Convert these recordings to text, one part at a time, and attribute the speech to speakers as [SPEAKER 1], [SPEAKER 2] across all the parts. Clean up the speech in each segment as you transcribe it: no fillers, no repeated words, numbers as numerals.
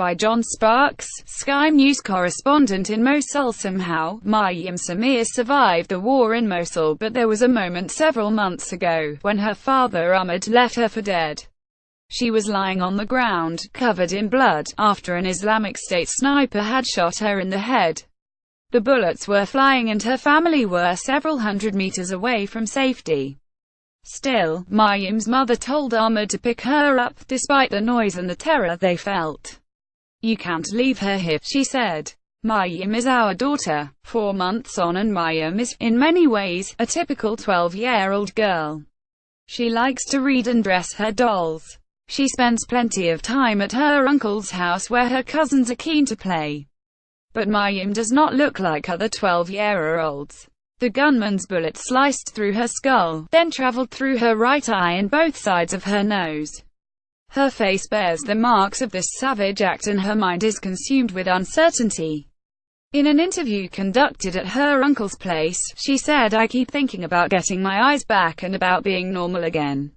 [SPEAKER 1] By John Sparks, Sky News correspondent in Mosul. Somehow, Maryam Samir survived the war in Mosul, but there was a moment several months ago, when her father Ahmad left her for dead. She was lying on the ground, covered in blood, after an Islamic State sniper had shot her in the head. The bullets were flying and her family were several hundred meters away from safety. Still, Maryam's mother told Ahmad to pick her up, despite the noise and the terror they felt. "You can't leave her here," she said. "Maryam is our daughter." 4 months on, and Maryam is, in many ways, a typical 12-year-old girl. She likes to read and dress her dolls. She spends plenty of time at her uncle's house where her cousins are keen to play. But Maryam does not look like other 12-year-olds. The gunman's bullet sliced through her skull, then traveled through her right eye and both sides of her nose. Her face bears the marks of this savage act and her mind is consumed with uncertainty. In an interview conducted at her uncle's place, she said, "I keep thinking about getting my eyes back and about being normal again.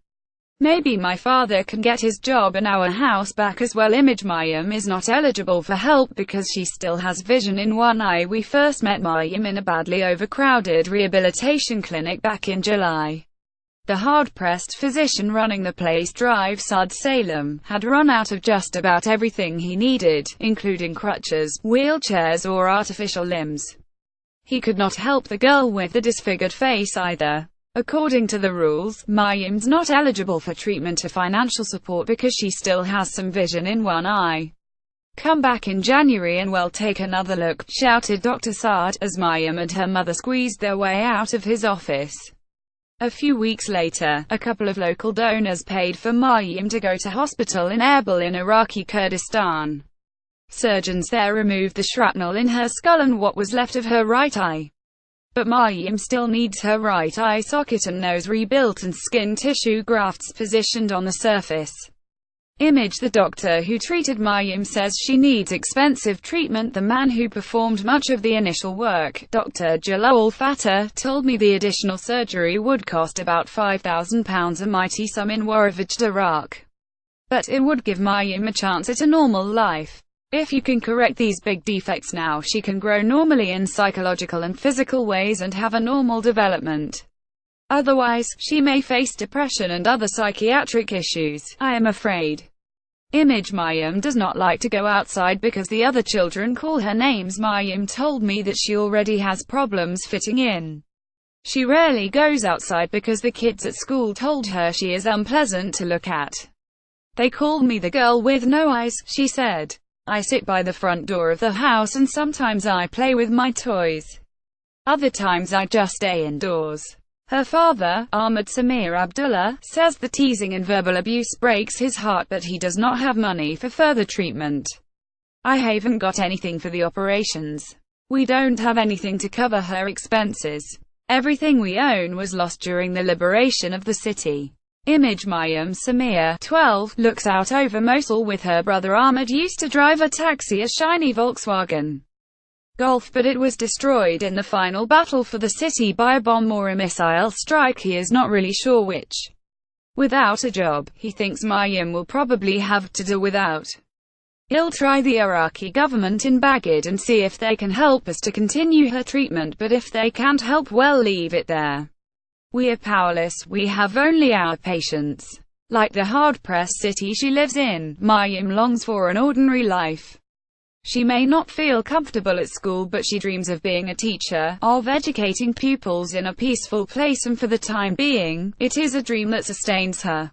[SPEAKER 1] Maybe my father can get his job and our house back as well." Image: Maryam is not eligible for help because she still has vision in one eye. We first met Maryam in a badly overcrowded rehabilitation clinic back in July. The hard-pressed physician running the place, Drive Sud Salem, had run out of just about everything he needed, including crutches, wheelchairs or artificial limbs. He could not help the girl with the disfigured face either. According to the rules, Maryam's not eligible for treatment or financial support because she still has some vision in one eye. "Come back in January and we'll take another look," shouted Dr. Saad, as Maryam and her mother squeezed their way out of his office. A few weeks later, a couple of local donors paid for Maryam to go to hospital in Erbil in Iraqi Kurdistan. Surgeons there removed the shrapnel in her skull and what was left of her right eye. But Maryam still needs her right eye socket and nose rebuilt and skin tissue grafts positioned on the surface. Image: the doctor who treated Maryam says she needs expensive treatment. The man who performed much of the initial work, Dr. Jalal Fatah, told me the additional surgery would cost about £5,000, a mighty sum in Waravajd, Iraq. But it would give Maryam a chance at a normal life. If you can correct these big defects now, she can grow normally in psychological and physical ways and have a normal development. Otherwise, she may face depression and other psychiatric issues, I am afraid. Image: Maryam does not like to go outside because the other children call her names. Maryam told me that she already has problems fitting in. She rarely goes outside because the kids at school told her she is unpleasant to look at. "They call me the girl with no eyes," she said. "I sit by the front door of the house and sometimes I play with my toys. Other times I just stay indoors." Her father, Ahmad Samir Abdullah, says the teasing and verbal abuse breaks his heart, but he does not have money for further treatment. "I haven't got anything for the operations. We don't have anything to cover her expenses. Everything we own was lost during the liberation of the city." Image: Maryam Samir, 12, looks out over Mosul with her brother Ahmad. Used to drive a taxi, a shiny Volkswagen Golf, but it was destroyed in the final battle for the city by a bomb or a missile strike, he is not really sure which. Without a job, he thinks Maryam will probably have to do without. He'll try the Iraqi government in Baghdad and see if they can help us to continue her treatment, but if they can't help, well, leave it there. We are powerless, we have only our patience. Like the hard-pressed city she lives in, Maryam longs for an ordinary life. She may not feel comfortable at school, but she dreams of being a teacher, of educating pupils in a peaceful place, and for the time being, it is a dream that sustains her.